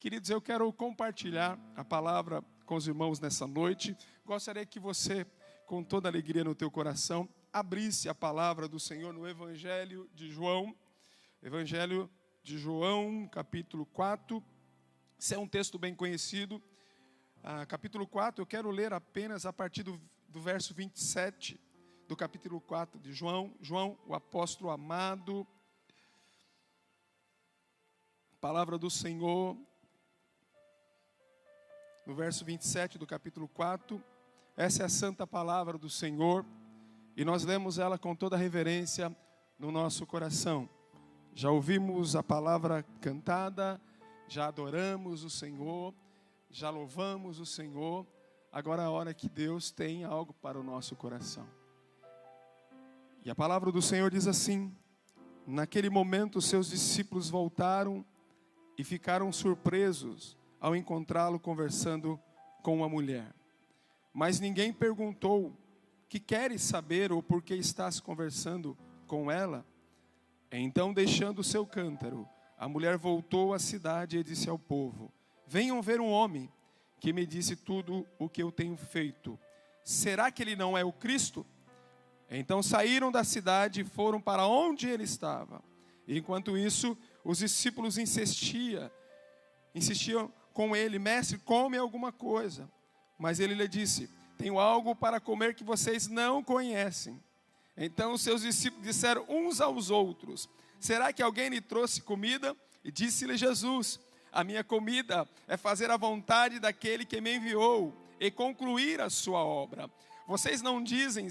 Queridos, eu quero compartilhar a palavra com os irmãos nessa noite. Gostaria que você, com toda alegria no teu coração, abrisse a palavra do Senhor no Evangelho de João. Evangelho de João, capítulo 4. Esse é um texto bem conhecido. Capítulo 4, eu quero ler apenas a partir do verso 27 do capítulo 4 de João. João, o apóstolo amado. Palavra do Senhor. No verso 27 do capítulo 4, essa é a santa palavra do Senhor, e nós lemos ela com toda reverência no nosso coração. Já ouvimos a palavra cantada, já adoramos o Senhor, já louvamos o Senhor, agora é a hora que Deus tem algo para o nosso coração. E a palavra do Senhor diz assim: naquele momento seus discípulos voltaram e ficaram surpresos ao encontrá-lo conversando com uma mulher. Mas ninguém perguntou: que queres saber ou por que estás conversando com ela? Então, deixando o seu cântaro, a mulher voltou à cidade e disse ao povo: venham ver um homem que me disse tudo o que eu tenho feito. Será que ele não é o Cristo? Então saíram da cidade e foram para onde ele estava. E, enquanto isso, os discípulos insistiam com ele: mestre, come alguma coisa. Mas ele lhe disse: tenho algo para comer que vocês não conhecem. Então os seus discípulos disseram uns aos outros: será que alguém lhe trouxe comida? E disse-lhe Jesus: a minha comida é fazer a vontade daquele que me enviou e concluir a sua obra. Vocês não dizem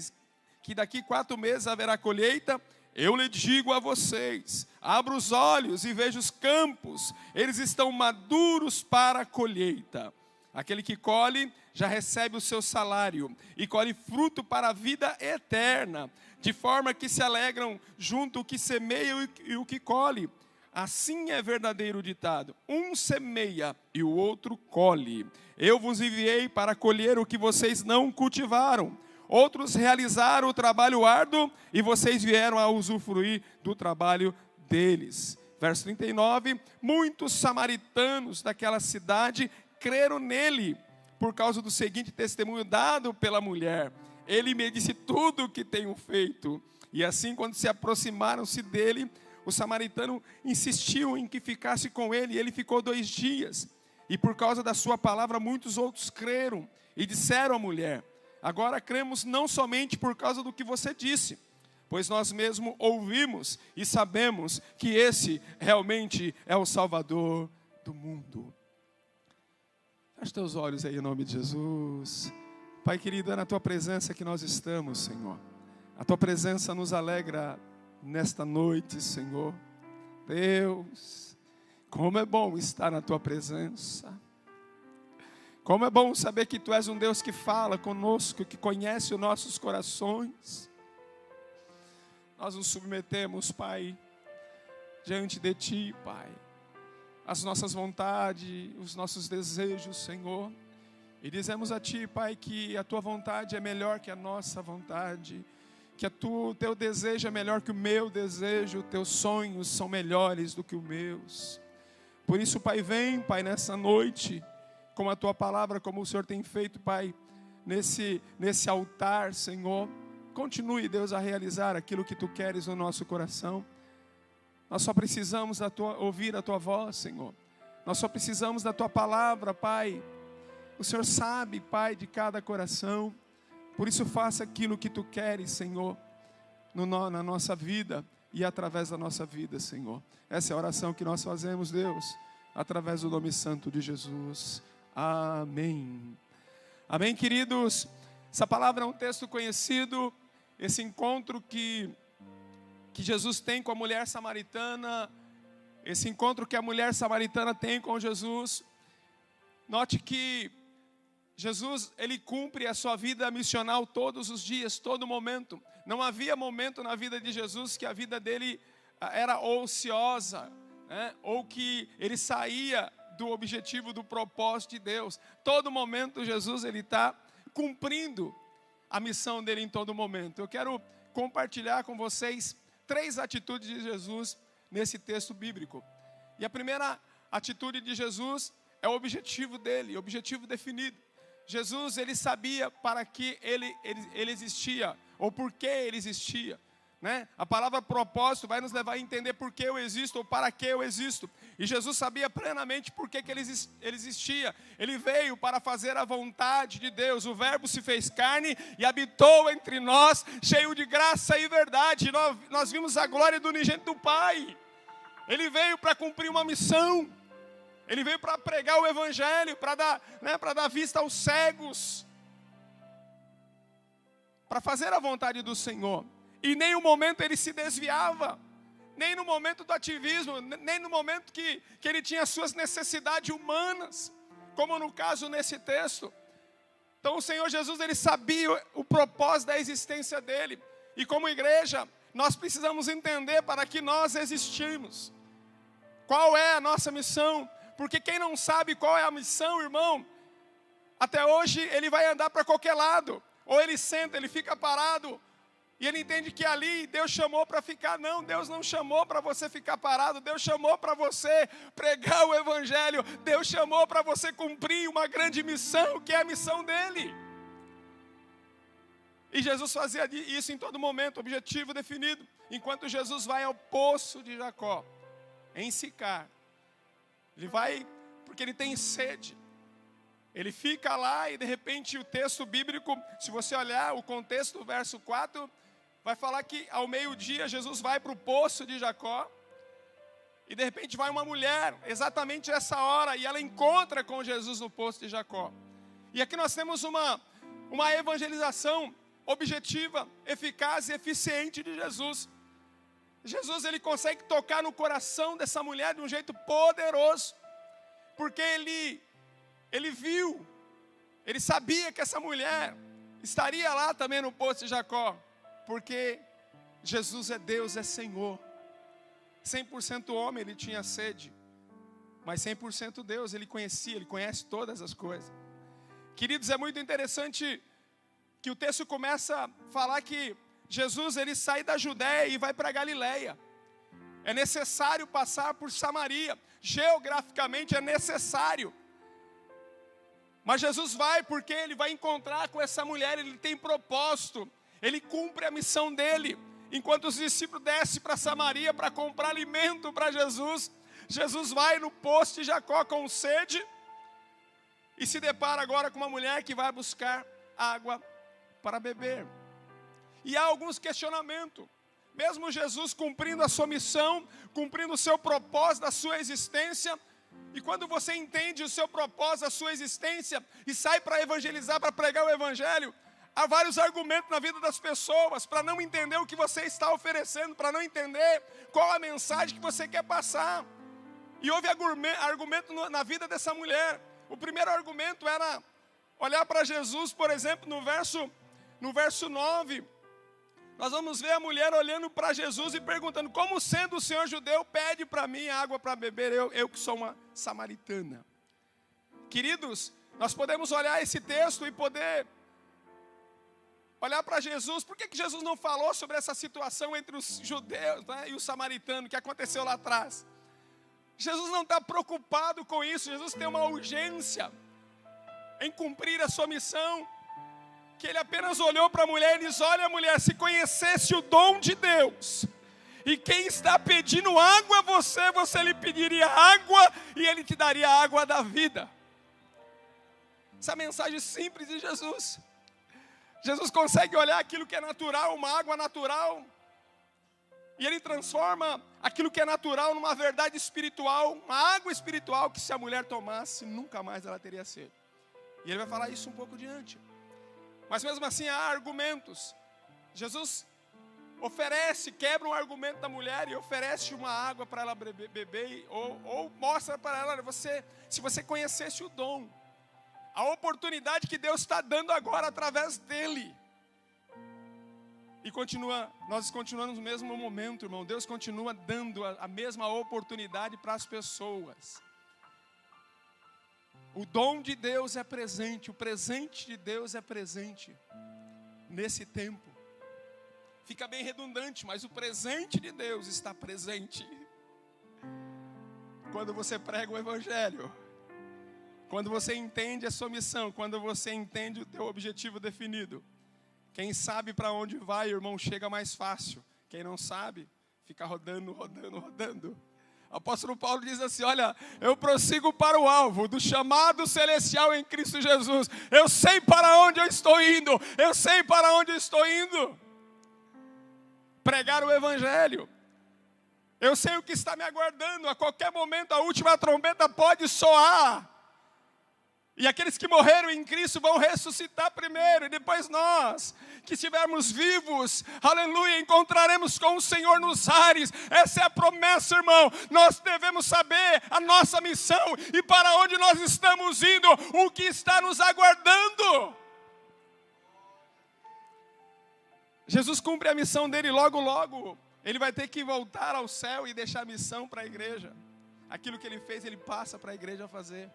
que daqui 4 meses haverá colheita? Eu lhe digo a vocês: abra os olhos e veja os campos, eles estão maduros para a colheita. Aquele que colhe já recebe o seu salário e colhe fruto para a vida eterna, de forma que se alegram junto o que semeia e o que colhe. Assim é verdadeiro ditado: um semeia e o outro colhe. Eu vos enviei para colher o que vocês não cultivaram. Outros realizaram o trabalho árduo e vocês vieram a usufruir do trabalho deles. Verso 39, muitos samaritanos daquela cidade creram nele, por causa do seguinte testemunho dado pela mulher: ele me disse tudo o que tenho feito. E assim, quando se aproximaram-se dele, o samaritano insistiu em que ficasse com ele, e ele ficou 2 dias. E por causa da sua palavra, muitos outros creram e disseram à mulher: agora cremos não somente por causa do que você disse, pois nós mesmos ouvimos e sabemos que esse realmente é o Salvador do mundo. Feche teus olhos aí em nome de Jesus. Pai querido, é na tua presença que nós estamos, Senhor. A tua presença nos alegra nesta noite, Senhor. Deus, como é bom estar na tua presença. Como é bom saber que Tu és um Deus que fala conosco, que conhece os nossos corações. Nós nos submetemos, Pai, diante de Ti, Pai, as nossas vontades, os nossos desejos, Senhor. E dizemos a Ti, Pai, que a Tua vontade é melhor que a nossa vontade, que o Teu desejo é melhor que o meu desejo, Teus sonhos são melhores do que os meus. Por isso, Pai, vem, Pai, nessa noite, com a Tua palavra, como o Senhor tem feito, Pai, nesse altar, Senhor. Continue, Deus, a realizar aquilo que Tu queres no nosso coração. Nós só precisamos ouvir a Tua voz, Senhor. Nós só precisamos da Tua palavra, Pai. O Senhor sabe, Pai, de cada coração. Por isso, faça aquilo que Tu queres, Senhor, na nossa vida e através da nossa vida, Senhor. Essa é a oração que nós fazemos, Deus, através do nome santo de Jesus. Amém. Amém, queridos. Essa palavra é um texto conhecido. Esse encontro que Jesus tem com a mulher samaritana. Esse encontro que a mulher samaritana tem com Jesus. Note que Jesus, ele cumpre a sua vida missional todos os dias, todo momento. Não havia momento na vida de Jesus que a vida dele era ociosa, né? Ou que ele saía do objetivo, do propósito de Deus. Todo momento Jesus, ele está cumprindo a missão dele em todo momento. Eu quero compartilhar com vocês 3 atitudes de Jesus nesse texto bíblico. E a primeira atitude de Jesus é o objetivo dele, o objetivo definido. Jesus, ele sabia para que ele existia, ou por que ele existia, né? A palavra propósito vai nos levar a entender por que eu existo, ou para que eu existo. E Jesus sabia plenamente por que ele existia. Ele veio para fazer a vontade de Deus. O Verbo se fez carne e habitou entre nós, cheio de graça e verdade. Nós vimos a glória do unigênito do Pai. Ele veio para cumprir uma missão. Ele veio para pregar o evangelho, para dar vista aos cegos, para fazer a vontade do Senhor. E nem no momento ele se desviava, nem no momento do ativismo, nem no momento que ele tinha suas necessidades humanas, como no caso nesse texto. Então o Senhor Jesus, ele sabia o propósito da existência dele. E como igreja, nós precisamos entender para que nós existimos. Qual é a nossa missão? Porque quem não sabe qual é a missão, irmão, até hoje ele vai andar para qualquer lado. Ou ele senta, ele fica parado, e ele entende que ali Deus chamou para ficar. Não, Deus não chamou para você ficar parado. Deus chamou para você pregar o evangelho. Deus chamou para você cumprir uma grande missão, que é a missão dele. E Jesus fazia isso em todo momento, objetivo definido. Enquanto Jesus vai ao poço de Jacó, em Sicar, ele vai porque ele tem sede. Ele fica lá e de repente o texto bíblico, se você olhar o contexto do verso 4, vai falar que ao meio-dia Jesus vai para o poço de Jacó. E de repente vai uma mulher, exatamente essa hora, e ela encontra com Jesus no poço de Jacó. E aqui nós temos uma evangelização objetiva, eficaz e eficiente de Jesus. Jesus, ele consegue tocar no coração dessa mulher de um jeito poderoso, porque ele viu, ele sabia que essa mulher estaria lá também no poço de Jacó, porque Jesus é Deus, é Senhor. 100% homem, ele tinha sede, mas 100% Deus, ele conhece todas as coisas. Queridos, é muito interessante que o texto começa a falar que Jesus, ele sai da Judéia e vai para Galileia. É necessário passar por Samaria, geograficamente é necessário. Mas Jesus vai porque ele vai encontrar com essa mulher, ele tem propósito, ele cumpre a missão dele. Enquanto os discípulos descem para Samaria para comprar alimento para Jesus, Jesus vai no poço de Jacó com sede e se depara agora com uma mulher que vai buscar água para beber. E há alguns questionamentos. Mesmo Jesus cumprindo a sua missão, cumprindo o seu propósito da sua existência, e quando você entende o seu propósito, a sua existência, e sai para evangelizar, para pregar o evangelho, há vários argumentos na vida das pessoas para não entender o que você está oferecendo, para não entender qual a mensagem que você quer passar. E houve argumento na vida dessa mulher. O primeiro argumento era olhar para Jesus, por exemplo, no verso 9. Nós vamos ver a mulher olhando para Jesus e perguntando: como sendo o Senhor judeu, pede para mim água para beber, eu que sou uma samaritana. Queridos, nós podemos olhar esse texto e poder olhar para Jesus. Por que Jesus não falou sobre essa situação entre os judeus, né, e os samaritanos que aconteceu lá atrás? Jesus não está preocupado com isso. Jesus tem uma urgência em cumprir a sua missão, que ele apenas olhou para a mulher e disse: olha, mulher, se conhecesse o dom de Deus, e quem está pedindo água a você, você lhe pediria água e ele te daria a água da vida. Essa mensagem simples de Jesus. Jesus consegue olhar aquilo que é natural, uma água natural, e ele transforma aquilo que é natural numa verdade espiritual, uma água espiritual que se a mulher tomasse, nunca mais ela teria sede. E ele vai falar isso um pouco diante. Mas mesmo assim há argumentos. Jesus quebra um argumento da mulher e oferece uma água para ela beber, ou mostra para ela: se você conhecesse o dom, a oportunidade que Deus está dando agora através dele. E nós continuamos no mesmo momento, irmão. Deus continua dando a mesma oportunidade para as pessoas. O dom de Deus é presente, o presente de Deus é presente nesse tempo. Fica bem redundante, mas o presente de Deus está presente quando você prega o evangelho. Quando você entende a sua missão, quando você entende o teu objetivo definido, quem sabe para onde vai, irmão, chega mais fácil. Quem não sabe, fica rodando. O apóstolo Paulo diz assim, olha, eu prossigo para o alvo do chamado celestial em Cristo Jesus. Eu sei para onde eu estou indo. Pregar o evangelho. Eu sei o que está me aguardando. A qualquer momento a última trombeta pode soar. E aqueles que morreram em Cristo vão ressuscitar primeiro. E depois nós, que estivermos vivos, aleluia, encontraremos com o Senhor nos ares. Essa é a promessa, irmão. Nós devemos saber a nossa missão e para onde nós estamos indo, o que está nos aguardando. Jesus cumpre a missão dele logo. Ele vai ter que voltar ao céu e deixar a missão para a igreja. Aquilo que ele fez, ele passa para a igreja fazer.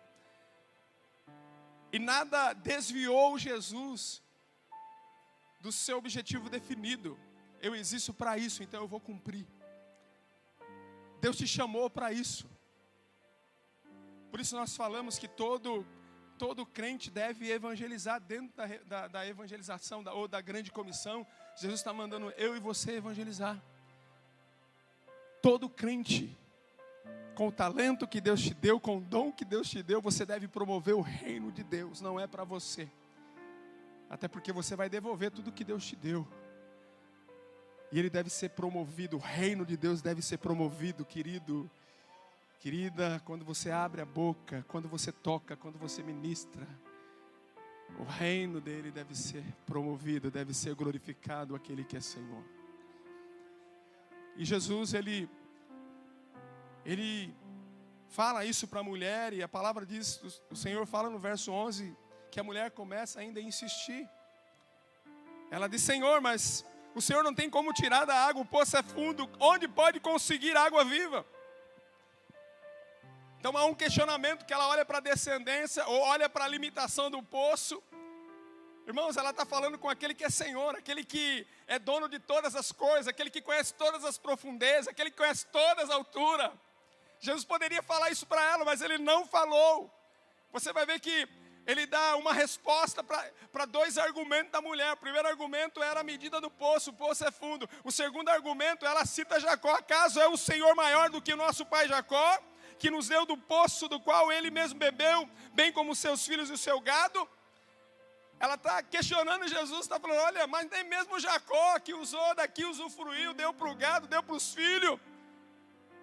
E nada desviou Jesus do seu objetivo definido. Eu existo para isso, então eu vou cumprir. Deus te chamou para isso. Por isso nós falamos que todo crente deve evangelizar dentro da evangelização, ou da grande comissão. Jesus está mandando eu e você evangelizar. Todo crente, com o talento que Deus te deu, com o dom que Deus te deu, você deve promover o reino de Deus, não é para você. Até porque você vai devolver tudo que Deus te deu. E ele deve ser promovido, o reino de Deus deve ser promovido, querido. Querida, quando você abre a boca, quando você toca, quando você ministra, o reino dele deve ser promovido, deve ser glorificado aquele que é Senhor. E Jesus, ele fala isso para a mulher, e a palavra diz, o Senhor fala no verso 11, que a mulher começa ainda a insistir. Ela diz, Senhor, mas o Senhor não tem como tirar da água, o poço é fundo, onde pode conseguir água viva? Então há um questionamento que ela olha para a descendência, ou olha para a limitação do poço. Irmãos, ela está falando com aquele que é Senhor, aquele que é dono de todas as coisas, aquele que conhece todas as profundezas, aquele que conhece todas as alturas. Jesus poderia falar isso para ela, mas ele não falou. Você vai ver que ele dá uma resposta para dois argumentos da mulher. O primeiro argumento era a medida do poço, o poço é fundo. O segundo argumento, ela cita Jacó. Acaso é o Senhor maior do que o nosso pai Jacó, que nos deu do poço do qual ele mesmo bebeu, bem como os seus filhos e o seu gado? Ela está questionando Jesus, está falando, olha, mas nem mesmo Jacó que usou daqui, usufruiu, deu para o gado, deu para os filhos.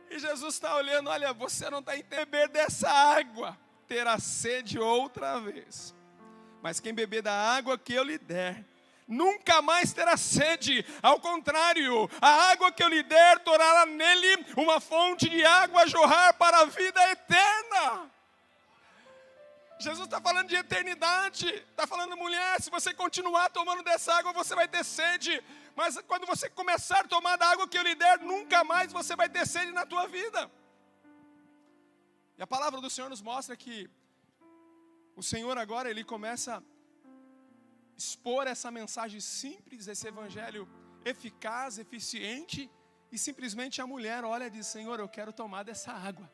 E Jesus está olhando, olha, você não está entendendo, beber dessa água, terá sede outra vez. Mas quem beber da água que eu lhe der, nunca mais terá sede. Ao contrário, a água que eu lhe der, tornará nele uma fonte de água a jorrar para a vida eterna. Jesus está falando de eternidade, está falando, mulher, se você continuar tomando dessa água, você vai ter sede. Mas quando você começar a tomar da água que eu lhe der, nunca mais você vai ter sede na tua vida. E a palavra do Senhor nos mostra que o Senhor agora, ele começa a expor essa mensagem simples, esse evangelho eficaz, eficiente, e simplesmente a mulher olha e diz, Senhor, eu quero tomar dessa água,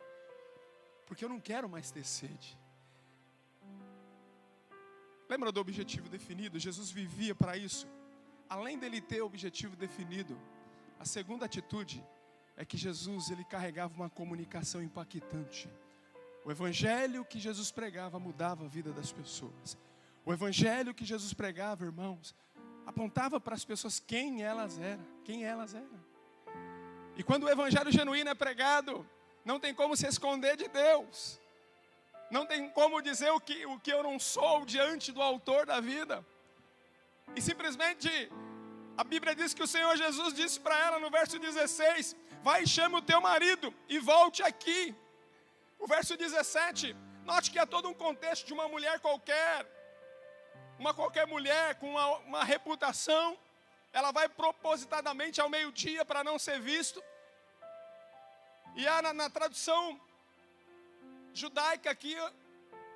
porque eu não quero mais ter sede. Lembra do objetivo definido? Jesus vivia para isso. Além dele ter o objetivo definido, a segunda atitude é que Jesus, ele carregava uma comunicação impactante. O evangelho que Jesus pregava mudava a vida das pessoas. O evangelho que Jesus pregava, irmãos, apontava para as pessoas quem elas eram. E quando o evangelho genuíno é pregado, não tem como se esconder de Deus. Não tem como dizer o que eu não sou diante do autor da vida. E simplesmente, a Bíblia diz que o Senhor Jesus disse para ela no verso 16, vai e chame o teu marido e volte aqui. O verso 17, note que há todo um contexto de uma mulher qualquer, uma qualquer mulher com uma reputação, ela vai propositadamente ao meio-dia para não ser visto. E há na tradução judaica aqui,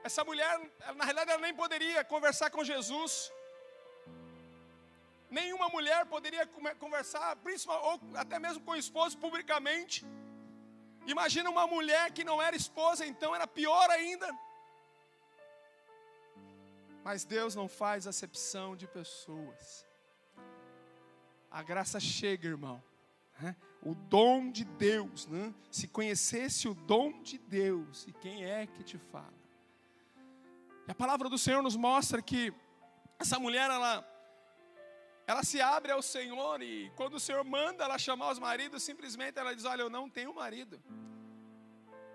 essa mulher, na realidade ela nem poderia conversar com Jesus. Nenhuma mulher poderia conversar, ou até mesmo com o esposo publicamente. Imagina uma mulher que não era esposa, então era pior ainda. Mas Deus não faz acepção de pessoas. A graça chega, irmão. O dom de Deus, né? Se conhecesse o dom de Deus, e quem é que te fala? E a palavra do Senhor nos mostra que essa mulher, ela se abre ao Senhor, e quando o Senhor manda ela chamar os maridos, simplesmente ela diz: olha, eu não tenho marido.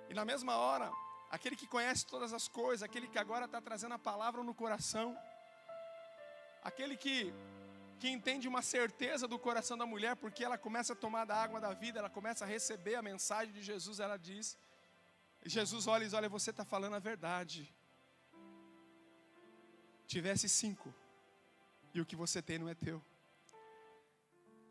E na mesma hora, aquele que conhece todas as coisas, aquele que agora está trazendo a palavra no coração, aquele que entende uma certeza do coração da mulher, porque ela começa a tomar da água da vida, ela começa a receber a mensagem de Jesus, ela diz, e Jesus olha e diz: olha, você está falando a verdade. Tivesse 5, e o que você tem não é teu.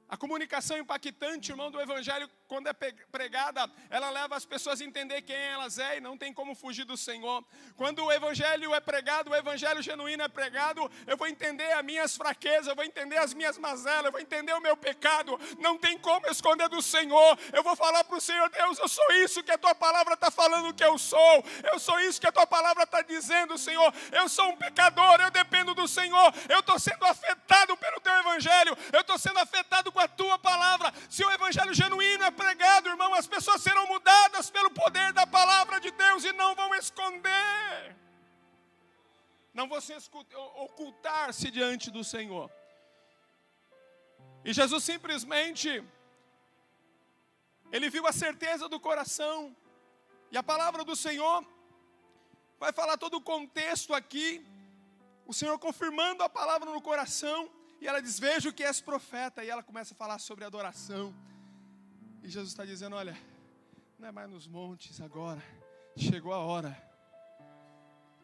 A comunicação impactante, irmão, do Evangelho, quando é pregada, ela leva as pessoas a entender quem elas é, e não tem como fugir do Senhor. Quando o Evangelho é pregado, o Evangelho genuíno é pregado, eu vou entender as minhas fraquezas, eu vou entender as minhas mazelas, eu vou entender o meu pecado, não tem como esconder do Senhor. Eu vou falar para o Senhor: Deus, eu sou isso que a Tua Palavra está falando que eu sou isso que a Tua Palavra está dizendo, Senhor. Eu sou um pecador, eu dependo do Senhor, eu estou sendo afetado pelo Teu Evangelho, eu estou sendo afetado com a Tua Palavra. Se o Evangelho genuíno é pregado, irmão, as pessoas serão mudadas pelo poder da Palavra de Deus e não vão esconder, não vão ocultar-se diante do Senhor. E Jesus simplesmente, Ele viu a certeza do coração, e a palavra do Senhor vai falar todo o contexto aqui, o Senhor confirmando a palavra no coração. E ela diz: vejo que és profeta. E ela começa a falar sobre adoração. E Jesus está dizendo: olha, não é mais nos montes agora. Chegou a hora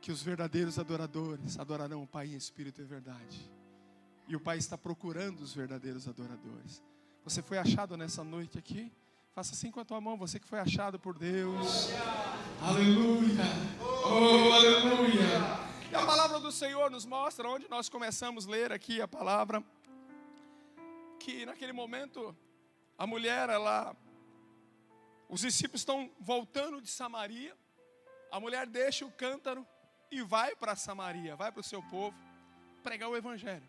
que os verdadeiros adoradores adorarão o Pai em espírito e verdade. E o Pai está procurando os verdadeiros adoradores. Você foi achado nessa noite aqui? Faça assim com a tua mão, você que foi achado por Deus. Aleluia! Oh, aleluia! E a palavra do Senhor nos mostra, onde nós começamos a ler aqui a palavra, que naquele momento a mulher, os discípulos estão voltando de Samaria, a mulher deixa o cântaro e vai para Samaria, vai para o seu povo, pregar o Evangelho.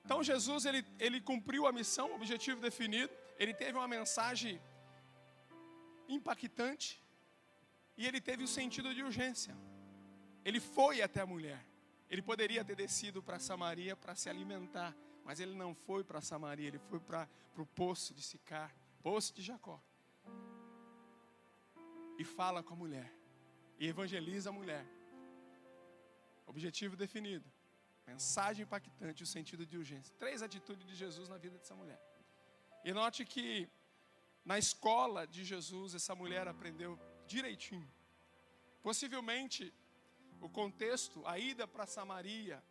Então Jesus, ele cumpriu a missão, o objetivo definido, ele teve uma mensagem impactante, e ele teve o sentido de urgência. Ele foi até a mulher. Ele poderia ter descido para Samaria para se alimentar, mas ele não foi para Samaria, ele foi para o poço de Sicar, poço de Jacó. E fala com a mulher, e evangeliza a mulher. Objetivo definido, mensagem impactante, o sentido de urgência. 3 atitudes de Jesus na vida dessa mulher. E note que na escola de Jesus, essa mulher aprendeu direitinho. Possivelmente, o contexto, a ida para Samaria,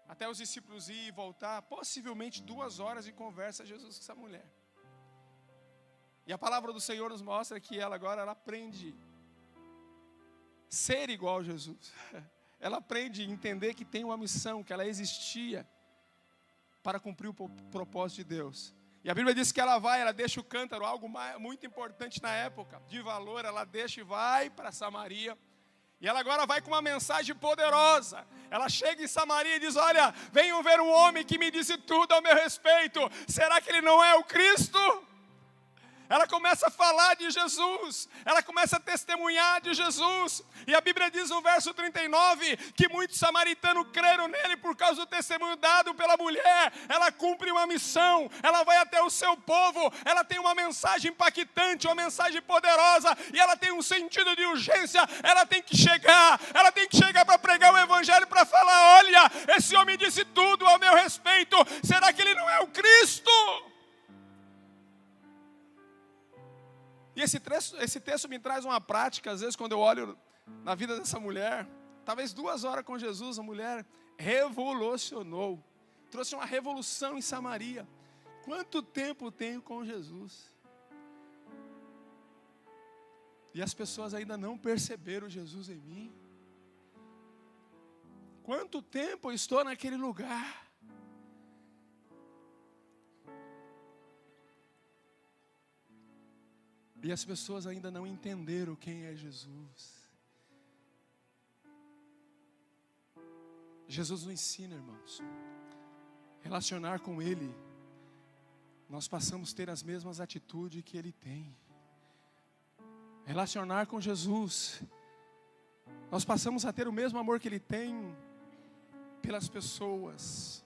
até os discípulos ir e voltar, possivelmente 2 horas de conversa Jesus com essa mulher. E a palavra do Senhor nos mostra que ela aprende a ser igual a Jesus. Ela aprende a entender que tem uma missão, que ela existia para cumprir o propósito de Deus. E a Bíblia diz que ela deixa o cântaro, algo muito importante na época, de valor, ela deixa e vai para Samaria. E ela agora vai com uma mensagem poderosa. Ela chega em Samaria e diz: olha, venham ver um homem que me disse tudo ao meu respeito. Será que ele não é o Cristo? Ela começa a falar de Jesus, ela começa a testemunhar de Jesus. E a Bíblia diz no verso 39, que muitos samaritanos creram nele por causa do testemunho dado pela mulher. Ela cumpre uma missão, ela vai até o seu povo, ela tem uma mensagem impactante, uma mensagem poderosa, e ela tem um sentido de urgência. Ela tem que chegar para pregar o Evangelho, para falar: olha, esse homem disse tudo ao meu respeito, será que ele não é o Cristo? E esse texto me traz uma prática, às vezes quando eu olho na vida dessa mulher, talvez 2 horas com Jesus, a mulher revolucionou, trouxe uma revolução em Samaria. Quanto tempo tenho com Jesus? E as pessoas ainda não perceberam Jesus em mim. Quanto tempo eu estou naquele lugar? E as pessoas ainda não entenderam quem é Jesus. Jesus nos ensina, irmãos, relacionar com Ele, nós passamos a ter as mesmas atitudes que Ele tem. Relacionar com Jesus, nós passamos a ter o mesmo amor que Ele tem pelas pessoas.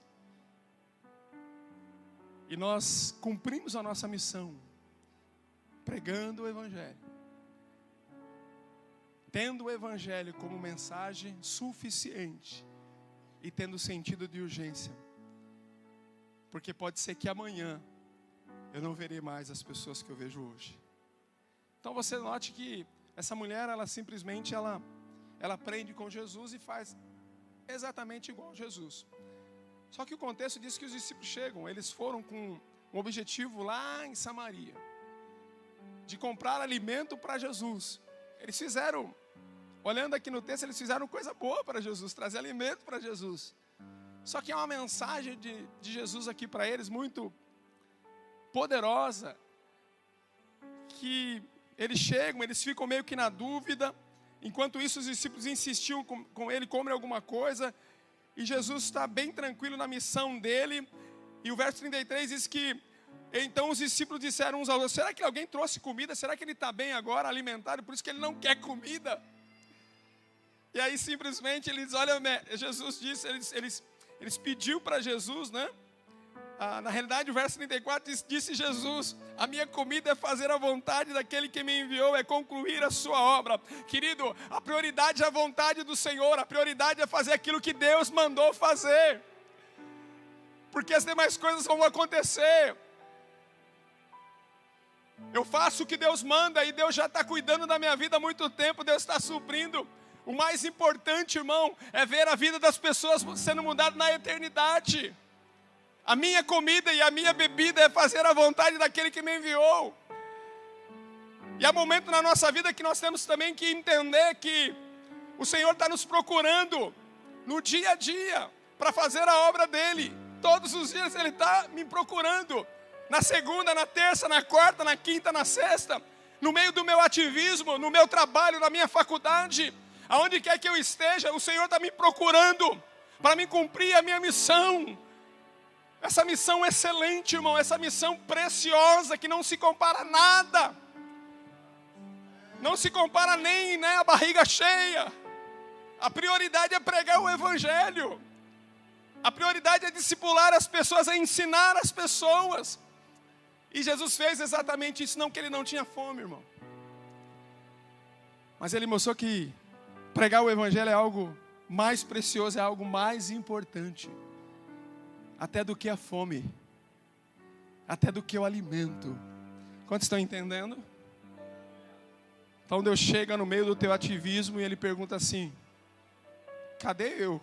E nós cumprimos a nossa missão, pregando o Evangelho, tendo o Evangelho como mensagem suficiente e tendo sentido de urgência. Porque pode ser que amanhã eu não verei mais as pessoas que eu vejo hoje. Então você note que essa mulher, ela simplesmente ela aprende com Jesus e faz exatamente igual a Jesus. Só que o contexto diz que os discípulos chegam, eles foram com um objetivo lá em Samaria, de comprar alimento para Jesus. Eles fizeram, olhando aqui no texto, eles fizeram coisa boa para Jesus, trazer alimento para Jesus. Só que é uma mensagem de Jesus aqui para eles muito poderosa, que eles chegam, eles ficam meio que na dúvida. Enquanto isso, os discípulos insistiam com ele, comem alguma coisa, e Jesus está bem tranquilo na missão dele. E o verso 33 diz que então os discípulos disseram uns aos outros: será que alguém trouxe comida? Será que ele está bem agora, alimentado, por isso que ele não quer comida? E aí simplesmente eles olham, Jesus disse, eles pediu para Jesus, né? Na realidade o verso 34 disse Jesus: a minha comida é fazer a vontade daquele que me enviou, é concluir a sua obra. Querido, a prioridade é a vontade do Senhor, a prioridade é fazer aquilo que Deus mandou fazer, porque as demais coisas vão acontecer. Eu faço o que Deus manda e Deus já está cuidando da minha vida há muito tempo, Deus está suprindo. O mais importante, irmão, é ver a vida das pessoas sendo mudada na eternidade. A minha comida e a minha bebida é fazer a vontade daquele que me enviou. E há momento na nossa vida que nós temos também que entender que o Senhor está nos procurando no dia a dia para fazer a obra dEle. Todos os dias Ele está me procurando. Na segunda, na terça, na quarta, na quinta, na sexta. No meio do meu ativismo, no meu trabalho, na minha faculdade. Aonde quer que eu esteja, o Senhor está me procurando para me cumprir a minha missão. Essa missão excelente, irmão, essa missão preciosa que não se compara a nada. Não se compara nem, a barriga cheia. A prioridade é pregar o Evangelho. A prioridade é discipular as pessoas, é ensinar as pessoas. E Jesus fez exatamente isso, não que Ele não tinha fome, irmão. Mas Ele mostrou que pregar o Evangelho é algo mais precioso, é algo mais importante. Até do que a fome, até do que o alimento. Quantos estão entendendo? Então Deus chega no meio do teu ativismo e Ele pergunta assim: cadê eu?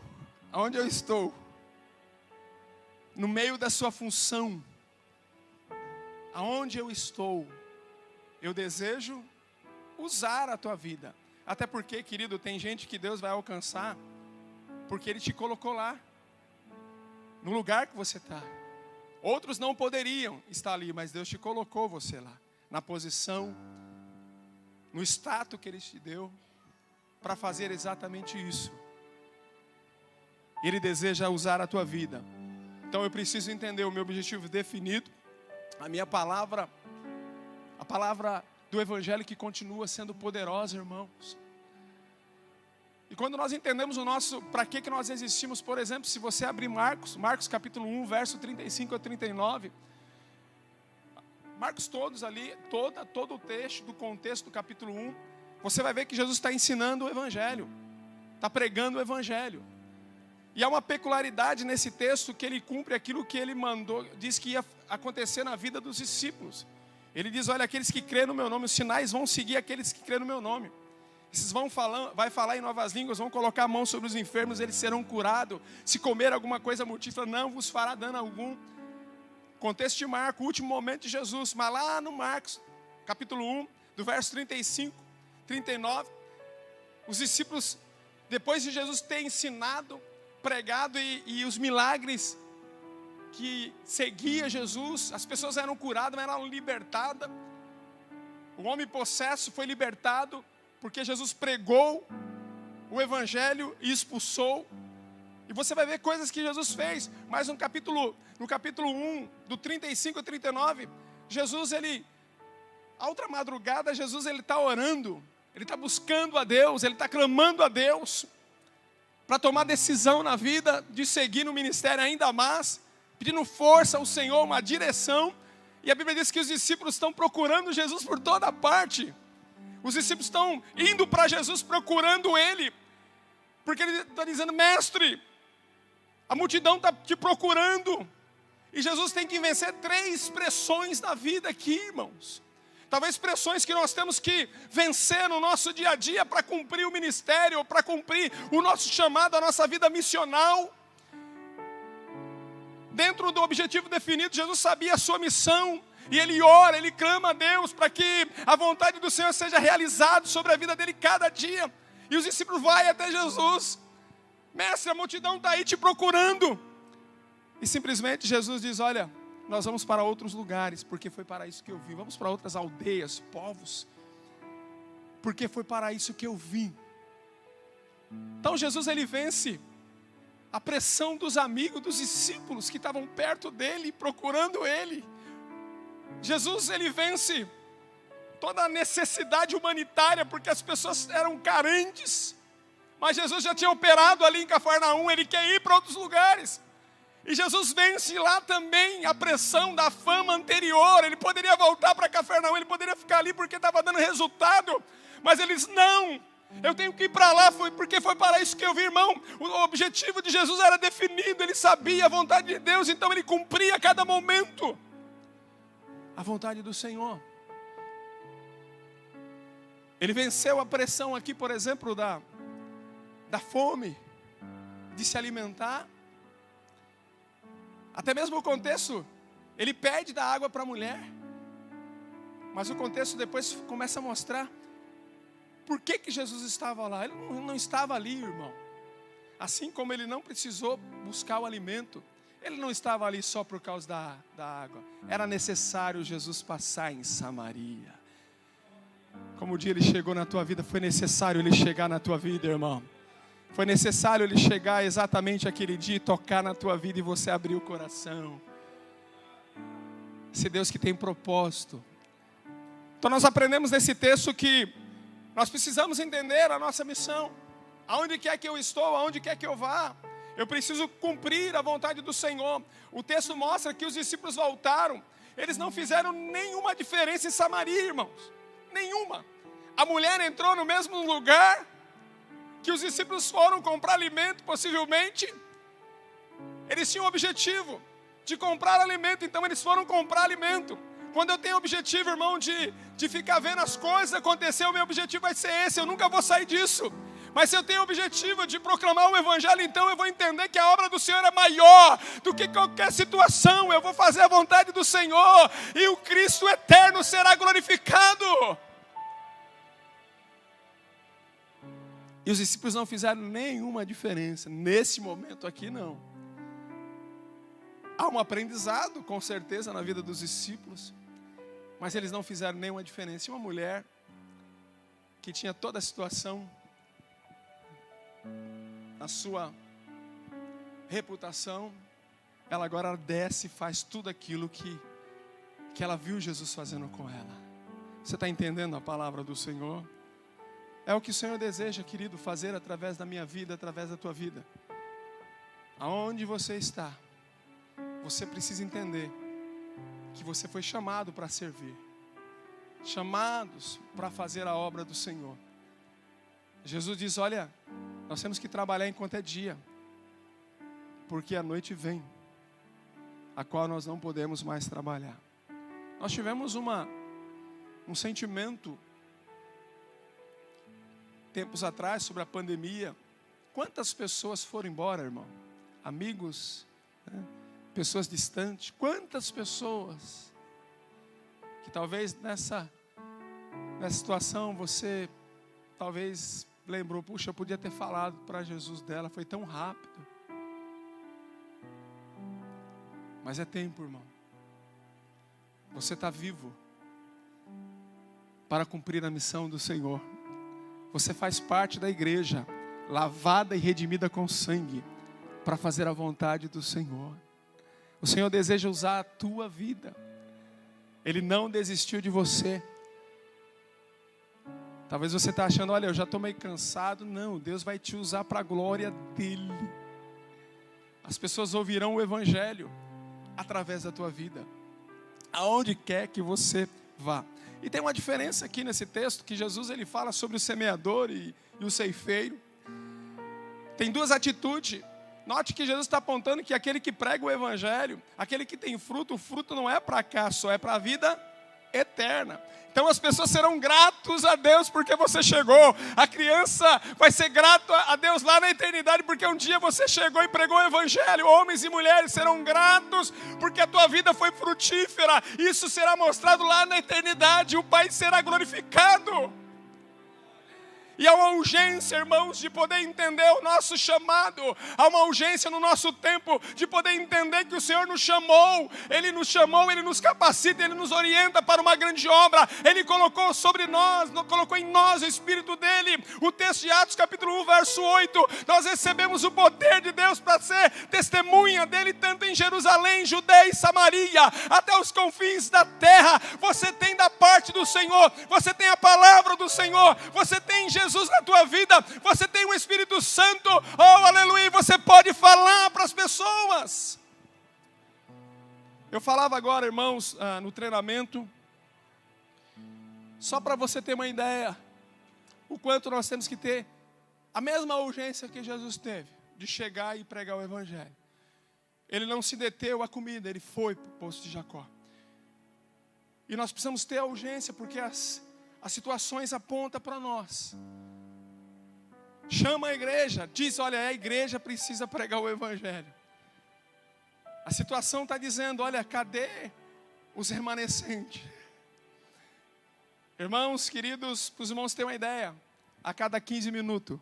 Aonde eu estou? No meio da sua função, aonde eu estou? Eu desejo usar a tua vida. Até porque, querido, tem gente que Deus vai alcançar porque Ele te colocou lá, no lugar que você está. Outros não poderiam estar ali, mas Deus te colocou você lá, na posição, no status que Ele te deu, para fazer exatamente isso. Ele deseja usar a tua vida. Então eu preciso entender o meu objetivo definido, a minha palavra, a palavra do Evangelho que continua sendo poderosa, irmãos. E quando nós entendemos para que nós existimos, por exemplo, se você abrir Marcos capítulo 1, verso 35 a 39, Marcos todos ali, todo o texto do contexto do capítulo 1, você vai ver que Jesus está ensinando o Evangelho, está pregando o Evangelho. E há uma peculiaridade nesse texto que Ele cumpre aquilo que Ele mandou, diz que ia acontecer na vida dos discípulos. Ele diz: olha, aqueles que crêem no meu nome, os sinais vão seguir aqueles que crêem no meu nome. Esses vai falar em novas línguas, vão colocar a mão sobre os enfermos, eles serão curados. Se comer alguma coisa mortífera, não vos fará dano algum. Contexto de Marcos, o último momento de Jesus. Mas lá no Marcos, capítulo 1, do verso 35, 39, os discípulos, depois de Jesus ter ensinado, pregado e os milagres que seguia Jesus, as pessoas eram curadas, eram libertadas. O homem possesso foi libertado, porque Jesus pregou o Evangelho e expulsou E você vai ver coisas que Jesus fez. Mas no capítulo 1, do 35 ao 39, Jesus, a outra madrugada, Jesus está orando. Ele está buscando a Deus, ele está clamando a Deus para tomar decisão na vida, de seguir no ministério ainda mais, pedindo força ao Senhor, uma direção. E a Bíblia diz que os discípulos estão procurando Jesus por toda parte. Os discípulos estão indo para Jesus procurando Ele, porque Ele está dizendo: mestre, a multidão está te procurando. E Jesus tem que vencer 3 pressões da vida aqui, irmãos. Talvez pressões que nós temos que vencer no nosso dia a dia para cumprir o ministério, para cumprir o nosso chamado, a nossa vida missional. Dentro do objetivo definido, Jesus sabia a sua missão. E ele ora, ele clama a Deus para que a vontade do Senhor seja realizada sobre a vida dele cada dia. E os discípulos vão até Jesus: mestre, a multidão está aí te procurando. E simplesmente Jesus diz: olha, nós vamos para outros lugares, porque foi para isso que eu vim. Vamos para outras aldeias, povos, porque foi para isso que eu vim. Então Jesus, ele vence a pressão dos amigos, dos discípulos que estavam perto dele, procurando ele. Jesus, ele vence toda a necessidade humanitária, porque as pessoas eram carentes. Mas Jesus já tinha operado ali em Cafarnaum, ele quer ir para outros lugares. E Jesus vence lá também a pressão da fama anterior. Ele poderia voltar para Cafarnaum, ele poderia ficar ali porque estava dando resultado. Mas ele diz: não, eu tenho que ir para lá, porque foi para isso que eu vim, irmão. O objetivo de Jesus era definido, ele sabia a vontade de Deus, então ele cumpria a cada momento a vontade do Senhor. Ele venceu a pressão aqui, por exemplo, da fome, de se alimentar. Até mesmo o contexto, ele pede da água para a mulher. Mas o contexto depois começa a mostrar por que Jesus estava lá. Ele não estava ali, irmão. Assim como ele não precisou buscar o alimento, ele não estava ali só por causa da água. Era necessário Jesus passar em Samaria. Como o dia ele chegou na tua vida, foi necessário ele chegar na tua vida, irmão. Foi necessário ele chegar exatamente aquele dia e tocar na tua vida e você abrir o coração. Esse Deus que tem propósito. Então nós aprendemos nesse texto que nós precisamos entender a nossa missão. Aonde quer que eu estou, aonde quer que eu vá, eu preciso cumprir a vontade do Senhor. O texto mostra que os discípulos voltaram. Eles não fizeram nenhuma diferença em Samaria, irmãos. Nenhuma. A mulher entrou no mesmo lugar que os discípulos foram comprar alimento, possivelmente. Eles tinham o objetivo de comprar alimento, então eles foram comprar alimento. Quando eu tenho o objetivo, irmão, de ficar vendo as coisas acontecer, o meu objetivo vai ser esse, eu nunca vou sair disso. Mas se eu tenho o objetivo de proclamar o Evangelho, então eu vou entender que a obra do Senhor é maior do que qualquer situação. Eu vou fazer a vontade do Senhor e o Cristo eterno será glorificado. E os discípulos não fizeram nenhuma diferença. Nesse momento aqui, não. Há um aprendizado, com certeza, na vida dos discípulos. Mas eles não fizeram nenhuma diferença. E uma mulher que tinha toda a situação, a sua reputação, ela agora desce e faz tudo aquilo que ela viu Jesus fazendo com ela. Você está entendendo a palavra do Senhor? É o que o Senhor deseja, querido, fazer através da minha vida, através da tua vida. Aonde você está, você precisa entender que você foi chamado para servir, chamados para fazer a obra do Senhor. Jesus diz: olha, nós temos que trabalhar enquanto é dia, porque a noite vem, a qual nós não podemos mais trabalhar. Nós tivemos um sentimento tempos atrás sobre a pandemia. Quantas pessoas foram embora, irmão? Amigos, né? Pessoas distantes. Quantas pessoas que talvez nessa situação você talvez lembrou: puxa, eu podia ter falado para Jesus dela, foi tão rápido. Mas é tempo, irmão. Você está vivo para cumprir a missão do Senhor. Você faz parte da igreja, lavada e redimida com sangue, para fazer a vontade do Senhor. O Senhor deseja usar a tua vida. Ele não desistiu de você. Talvez você está achando, olha, eu já estou meio cansado. Não, Deus vai te usar para a glória dEle. As pessoas ouvirão o Evangelho através da tua vida, aonde quer que você vá. E tem uma diferença aqui nesse texto, que Jesus ele fala sobre o semeador e o ceifeiro. Tem duas atitudes. Note que Jesus está apontando que aquele que prega o Evangelho, aquele que tem fruto, o fruto não é para cá só, é para a vida eterna. Então as pessoas serão gratos a Deus porque você chegou. A criança vai ser grato a Deus lá na eternidade porque um dia você chegou e pregou o Evangelho. Homens e mulheres serão gratos porque a tua vida foi frutífera. Isso será mostrado lá na eternidade. O Pai será glorificado. E há uma urgência, irmãos, de poder entender o nosso chamado. Há uma urgência no nosso tempo de poder entender que o Senhor nos chamou. Ele nos chamou, Ele nos capacita, Ele nos orienta para uma grande obra. Ele colocou sobre nós, colocou em nós o Espírito dEle. O texto de Atos capítulo 1, verso 8. Nós recebemos o poder de Deus para ser testemunha dEle, tanto em Jerusalém, Judeia e Samaria, até os confins da terra. Você tem da parte do Senhor, você tem a palavra do Senhor, você tem Jesus na tua vida, você tem o Espírito Santo, oh aleluia, você pode falar para as pessoas. Eu falava agora, irmãos, no treinamento, só para você ter uma ideia, o quanto nós temos que ter a mesma urgência que Jesus teve, de chegar e pregar o Evangelho. Ele não se deteu à comida, ele foi para o poço de Jacó. E nós precisamos ter a urgência, porque as situações apontam para nós. Chama a igreja, diz, olha, a igreja precisa pregar o Evangelho. A situação está dizendo, olha, cadê os remanescentes? Irmãos, queridos, para os irmãos terem uma ideia, a cada 15 minutos,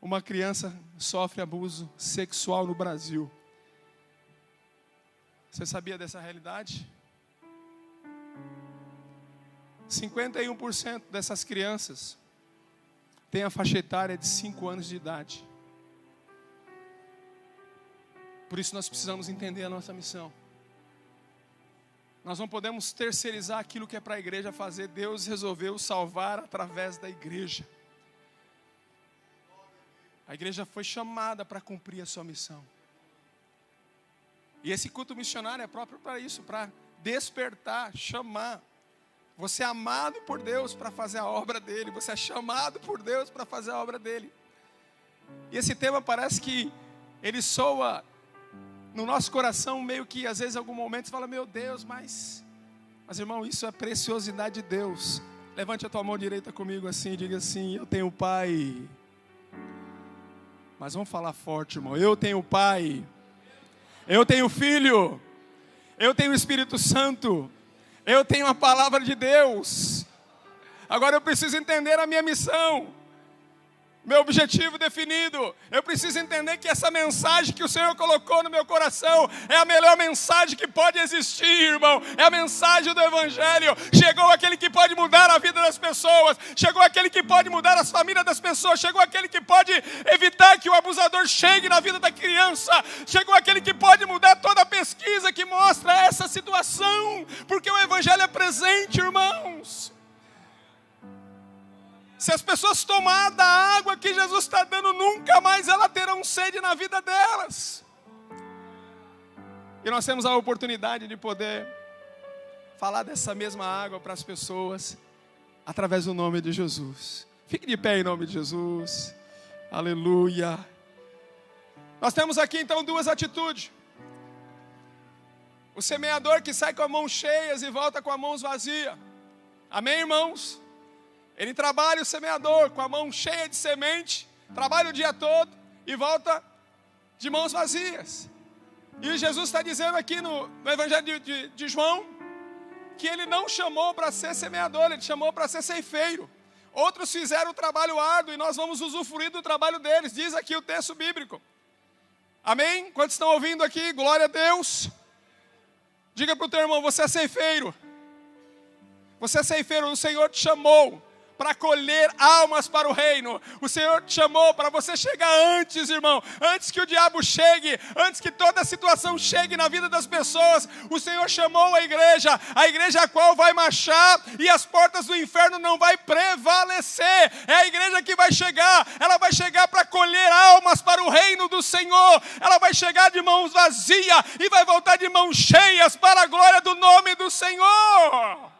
uma criança sofre abuso sexual no Brasil. Você sabia dessa realidade? 51% dessas crianças têm a faixa etária de 5 anos de idade. Por isso nós precisamos entender a nossa missão. Nós não podemos terceirizar aquilo que é para a igreja fazer. Deus resolveu salvar através da igreja. A igreja foi chamada para cumprir a sua missão. E esse culto missionário é próprio para isso, para despertar, chamar. Você é amado por Deus para fazer a obra dEle. Você é chamado por Deus para fazer a obra dEle. E esse tema parece que ele soa no nosso coração meio que, às vezes, em algum momento, você fala, meu Deus, mas irmão, isso é preciosidade de Deus. Levante a tua mão direita comigo assim, diga assim, eu tenho Pai. Mas vamos falar forte, irmão. Eu tenho Pai. Eu tenho Filho. Eu tenho o Espírito Santo. Eu tenho a palavra de Deus. Agora eu preciso entender a minha missão. Meu objetivo definido. Eu preciso entender que essa mensagem que o Senhor colocou no meu coração é a melhor mensagem que pode existir, irmão. É a mensagem do Evangelho. Chegou aquele que pode mudar a vida das pessoas. Chegou aquele que pode mudar as famílias das pessoas. Chegou aquele que pode evitar que o abusador chegue na vida da criança. Chegou aquele que pode mudar toda a pesquisa que mostra essa situação. Porque o Evangelho é presente, irmãos. Se as pessoas tomarem da água que Jesus está dando, nunca mais elas terão sede na vida delas. E nós temos a oportunidade de poder falar dessa mesma água para as pessoas, através do nome de Jesus. Fique de pé em nome de Jesus. Aleluia. Nós temos aqui então duas atitudes. O semeador que sai com as mãos cheias e volta com as mãos vazias. Amém, irmãos? Ele trabalha, o semeador, com a mão cheia de semente, trabalha o dia todo e volta de mãos vazias. E Jesus está dizendo aqui no Evangelho de João, que ele não chamou para ser semeador, ele chamou para ser ceifeiro. Outros fizeram o trabalho árduo e nós vamos usufruir do trabalho deles, diz aqui o texto bíblico. Amém? Quantos estão ouvindo aqui? Glória a Deus. Diga para o teu irmão, você é ceifeiro. Você é ceifeiro, o Senhor te chamou para colher almas para o reino. O Senhor te chamou para você chegar antes, irmão, antes que o diabo chegue, antes que toda a situação chegue na vida das pessoas. O Senhor chamou a igreja a qual vai marchar e as portas do inferno não vai prevalecer. É a igreja que vai chegar, ela vai chegar para colher almas para o reino do Senhor. Ela vai chegar de mãos vazias e vai voltar de mãos cheias para a glória do nome do Senhor.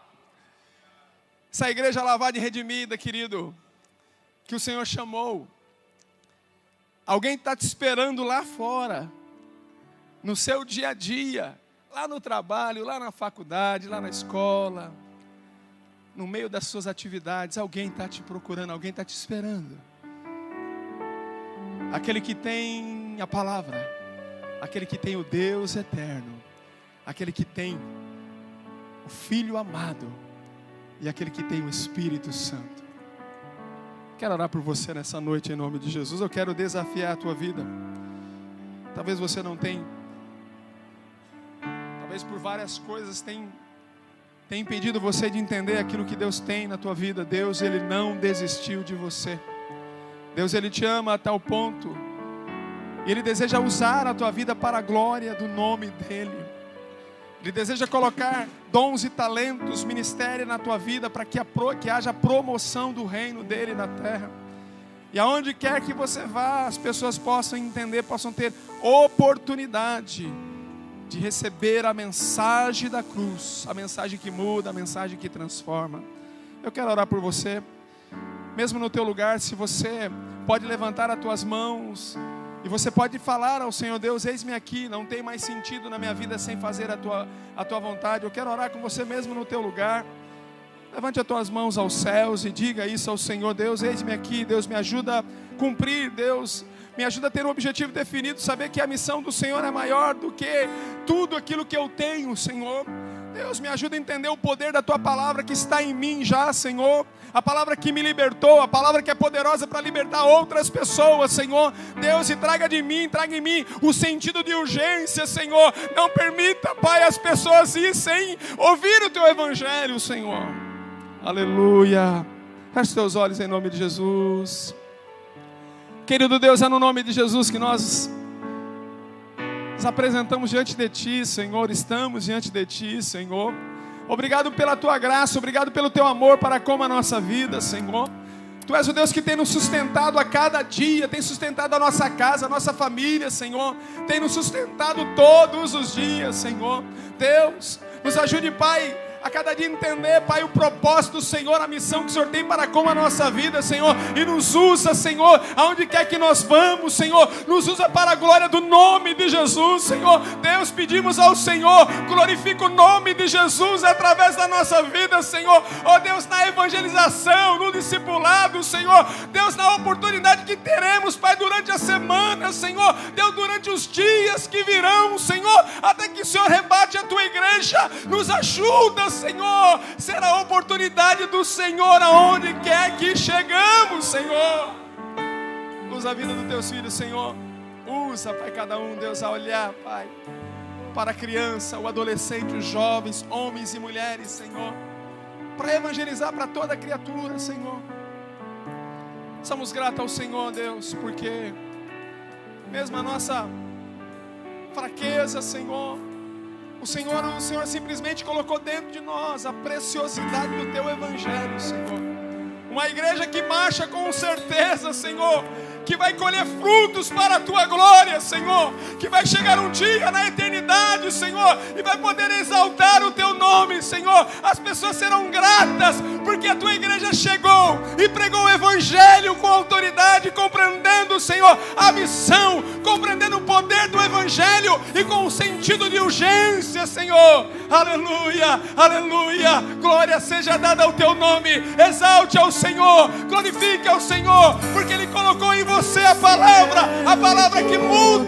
Essa igreja lavada e redimida, querido, que o Senhor chamou. Alguém está te esperando lá fora, no seu dia a dia, lá no trabalho, lá na faculdade, lá na escola, no meio das suas atividades. Alguém está te procurando, alguém está te esperando. Aquele que tem a palavra, aquele que tem o Deus eterno, aquele que tem o Filho amado e aquele que tem o Espírito Santo. Quero orar por você nessa noite em nome de Jesus. Eu quero desafiar a tua vida. Talvez você não tenha, talvez por várias coisas tem impedido você de entender aquilo que Deus tem na tua vida. Deus, Ele não desistiu de você. Deus, Ele te ama a tal ponto, e Ele deseja usar a tua vida para a glória do nome dEle. Ele deseja colocar dons e talentos, ministério na tua vida para que haja promoção do reino dEle na terra. E aonde quer que você vá, as pessoas possam entender, possam ter oportunidade de receber a mensagem da cruz, a mensagem que muda, a mensagem que transforma. Eu quero orar por você, mesmo no teu lugar. Se você pode levantar as tuas mãos e você pode falar ao Senhor: Deus, eis-me aqui, não tem mais sentido na minha vida sem fazer a tua vontade. Eu quero orar com você mesmo no teu lugar. Levante as tuas mãos aos céus e diga isso ao Senhor: Deus, eis-me aqui. Deus, me ajuda a cumprir. Deus, me ajuda a ter um objetivo definido, saber que a missão do Senhor é maior do que tudo aquilo que eu tenho, Senhor. Deus, me ajuda a entender o poder da tua palavra que está em mim já, Senhor. A palavra que me libertou, a palavra que é poderosa para libertar outras pessoas, Senhor. Deus, e traga em mim o sentido de urgência, Senhor. Não permita, Pai, as pessoas ir sem ouvir o teu evangelho, Senhor. Aleluia. Feche teus olhos em nome de Jesus. Querido Deus, é no nome de Jesus que nós nos apresentamos diante de Ti, Senhor. Estamos diante de Ti, Senhor. Obrigado pela Tua graça, obrigado pelo Teu amor para com a nossa vida, Senhor. Tu és o Deus que tem nos sustentado a cada dia, tem sustentado a nossa casa, a nossa família, Senhor. Tem nos sustentado todos os dias, Senhor. Deus, nos ajude, Pai, a cada dia entender, Pai, o propósito do Senhor, a missão que o Senhor tem para com a nossa vida, Senhor. E nos usa, Senhor, aonde quer que nós vamos, Senhor. Nos usa para a glória do nome de Jesus, Senhor. Deus, pedimos ao Senhor, glorifica o nome de Jesus através da nossa vida, Senhor. Ó Deus, na evangelização, no discipulado, Senhor. Deus, na oportunidade que teremos, Pai, durante a semana, Senhor. Deus, durante os dias que virão, Senhor, até que o Senhor rebate a Tua igreja. Nos ajuda, Senhor, será a oportunidade do Senhor aonde quer que chegamos, Senhor. Usa a vida dos teus filhos, Senhor. Usa, Pai, cada um, Deus, a olhar, Pai, para a criança, o adolescente, os jovens, homens e mulheres, Senhor, para evangelizar para toda criatura, Senhor. Somos gratos ao Senhor, Deus, porque mesmo a nossa fraqueza, Senhor, o Senhor simplesmente colocou dentro de nós a preciosidade do Teu Evangelho, Senhor. Uma igreja que marcha com certeza, Senhor, que vai colher frutos para a Tua glória, Senhor. Que vai chegar um dia na eternidade, Senhor, e vai poder exaltar o Teu nome, Senhor. As pessoas serão gratas, porque a Tua igreja chegou e pregou o Evangelho com autoridade, compreendendo, Senhor, a missão, compreendendo o poder do Evangelho e com o sentido de urgência, Senhor. Aleluia, aleluia. Glória seja dada ao Teu nome. Exalte ao Senhor, glorifique ao Senhor, porque Ele colocou em você a palavra que muda